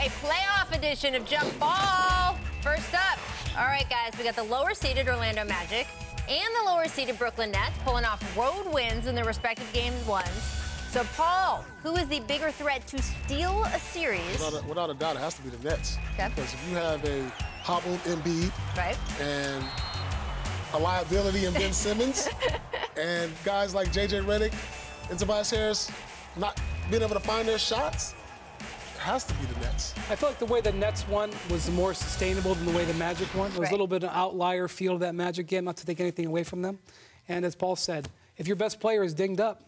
Saturday playoff edition of Jump Ball. First up, all right, guys, we got the lower-seeded Orlando Magic and the lower-seeded Brooklyn Nets pulling off road wins in their respective games ones. So, Paul, who is the bigger threat to steal a series? Without a doubt, it has to be the Nets. Okay. Because if you have a hobbled Embiid and a liability in Ben Simmons and guys like J.J. Redick and Tobias Harris not being able to find their shots, it has to be the Nets. I feel like the way the Nets won was more sustainable than the way the Magic won. It was a little bit of an outlier feel of that Magic game, not to take anything away from them. And as Paul said, if your best player is dinged up,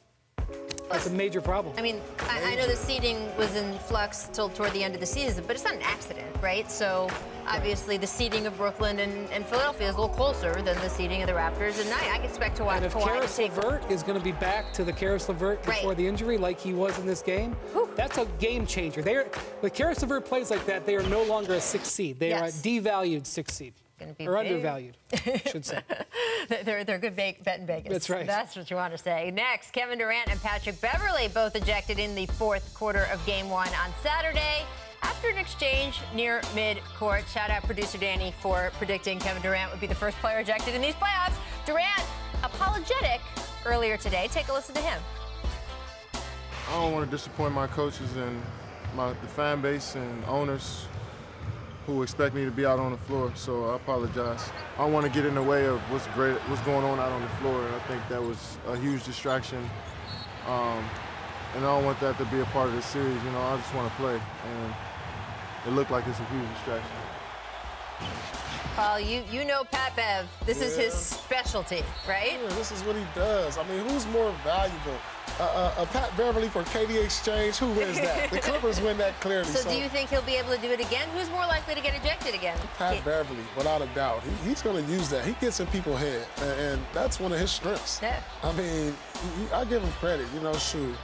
that's a major problem. I mean, I know the seeding was in flux till toward the end of the season, but it's not an accident, right? So, obviously, the seeding of Brooklyn and Philadelphia is a little closer than the seeding of the Raptors, and I expect to watch. And if Karis LeVert is going to be back to the Karis LeVert before the injury, like he was in this game, that's a game changer. When Karis LeVert plays like that, they are no longer a 6th seed. They are a devalued 6th seed. Or undervalued, I should say. They're good bet in Vegas. That's right. That's what you want to say. Next, Kevin Durant and Patrick Beverley both ejected in the 4th quarter of Game 1 on Saturday after an exchange near mid-court. Shout out producer Danny for predicting Kevin Durant would be the first player ejected in these playoffs. Durant, apologetic earlier today. Take a listen to him. I don't want to disappoint my coaches and the fan base and owners who expect me to be out on the floor, so I apologize. I don't want to get in the way of what's going on out on the floor, and I think that was a huge distraction. And I don't want that to be a part of the series. You know, I just want to play, and it looked like it's a huge distraction. Paul, you know Pat Bev. This is his specialty, right? Yeah, this is what he does. I mean, who's more valuable? Pat Beverley for KD Exchange, who wins that? The Clippers win that clearly. So do you think he'll be able to do it again? Who's more likely to get ejected again? Pat Beverley, without a doubt. He's going to use that. He gets in people's head, and that's one of his strengths. Yeah. I mean, I give him credit. You know, shoot.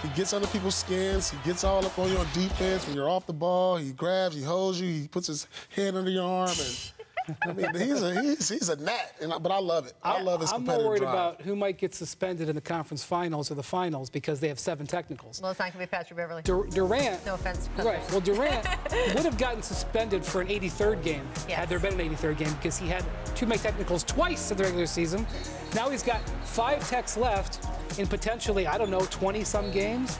He gets under people's skins. He gets all up on you on defense. When you're off the ball, he grabs, he holds you, he puts his head under your arm, and I mean, he's a gnat, but I love it. I love his competitive I'm more worried drive. about who might get suspended in the conference finals or the finals because they have 7 technicals. Well, it's not going to be Patrick Beverley. Durant. No offense. Right. Well, Durant would have gotten suspended for an 83rd game had there been an 83rd game because he had too many technicals twice in the regular season. Now he's got 5 techs left in potentially, I don't know, 20-some games.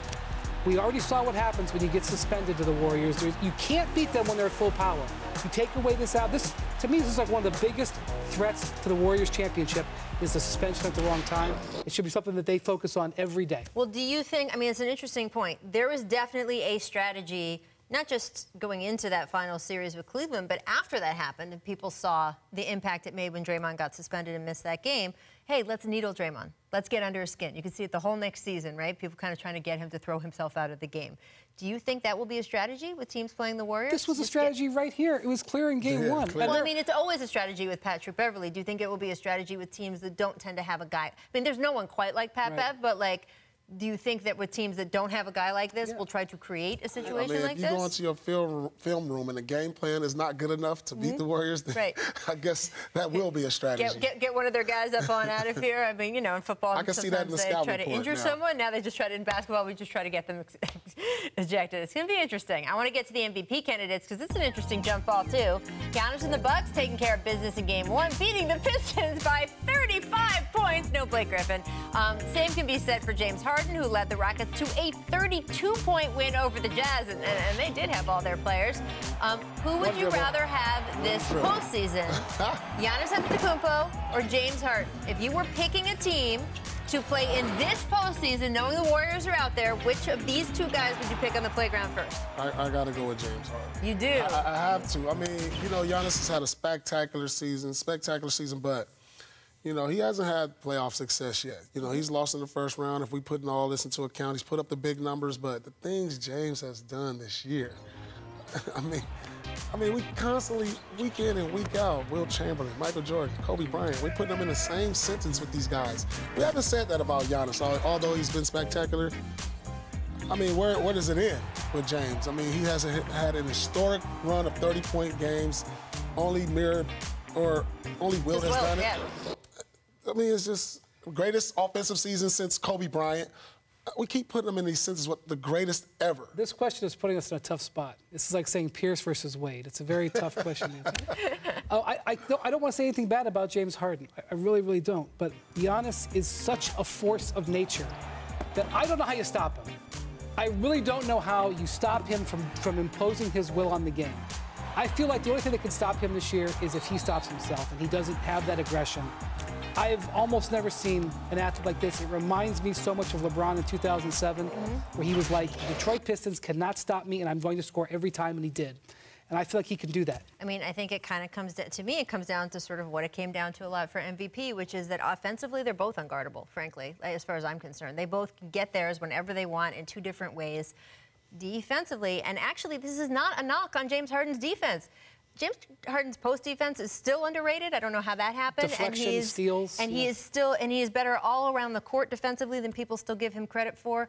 We already saw what happens when you get suspended to the Warriors. You can't beat them when they're at full power. You take away this out. This, to me, this is like one of the biggest threats to the Warriors championship is the suspension at the wrong time. It should be something that they focus on every day. Well, do you think, I mean, it's an interesting point. There was definitely a strategy, not just going into that final series with Cleveland, but after that happened and people saw the impact it made when Draymond got suspended and missed that game. Hey, let's needle Draymond. Let's get under his skin. You can see it the whole next season, right? People kind of trying to get him to throw himself out of the game. Do you think that will be a strategy with teams playing the Warriors? This was a strategy right here. It was clear in Game 1. Well, I mean, it's always a strategy with Patrick Beverley. Do you think it will be a strategy with teams that don't tend to have a guy? I mean, there's no one quite like Pat Bev, but, like, do you think that with teams that don't have a guy like this, will try to create a situation like this? If you go into your film room and the game plan is not good enough to beat the Warriors, then I guess that will be a strategy. Get one of their guys up on out of here. I mean, you know, in football, I can see that in the scout try to injure someone. Now they just try to, in basketball, we just try to get them ejected. It's going to be interesting. I want to get to the MVP candidates because it's an interesting jump ball, too. Giannis and the Bucks taking care of business in Game 1, beating the Pistons by 35 points. No Blake Griffin. Same can be said for James Harden, who led the Rockets to a 32-point win over the Jazz, and they did have all their players. Who would you rather have this postseason, Giannis Antetokounmpo or James Harden? If you were picking a team to play in this postseason, knowing the Warriors are out there, which of these 2 guys would you pick on the playground first? I got to go with James Harden. You do? I have to. I mean, you know, Giannis has had a spectacular season, but you know, he hasn't had playoff success yet. You know, he's lost in the first round. If we put all this into account, he's put up the big numbers. But the things James has done this year, I mean, we constantly, week in and week out, Will Chamberlain, Michael Jordan, Kobe Bryant, we're putting them in the same sentence with these guys. We haven't said that about Giannis, although he's been spectacular. I mean, where does it end with James? I mean, he has had an historic run of 30-point games. Only Will has done it. I mean, it's just the greatest offensive season since Kobe Bryant. we keep putting him in these sentences, what the greatest ever. This question is putting us in a tough spot. This is like saying Pierce versus Wade. It's a very tough question. I don't want to say anything bad about James Harden. I really, really don't. But Giannis is such a force of nature that I don't know how you stop him. I really don't know how you stop him from imposing his will on the game. I feel like the only thing that can stop him this year is if he stops himself and he doesn't have that aggression. I've almost never seen an athlete like this. It reminds me so much of LeBron in 2007, where he was like, Detroit Pistons cannot stop me, and I'm going to score every time, and he did. And I feel like he can do that. I mean, I think it kind of comes down, to me, it comes down to sort of what it came down to a lot for MVP, which is that offensively, they're both unguardable, frankly, as far as I'm concerned. They both can get theirs whenever they want in two different ways. Defensively, and actually, this is not a knock on James Harden's defense. James Harden's post defense is still underrated. I don't know how that happened. Deflection, steals. And he is better all around the court defensively than people still give him credit for.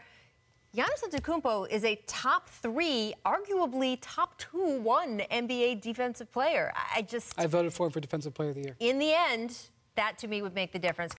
Giannis Antetokounmpo is a top 3, arguably top 2-1 NBA defensive player. I voted for him for Defensive Player of the Year. In the end, that to me would make the difference.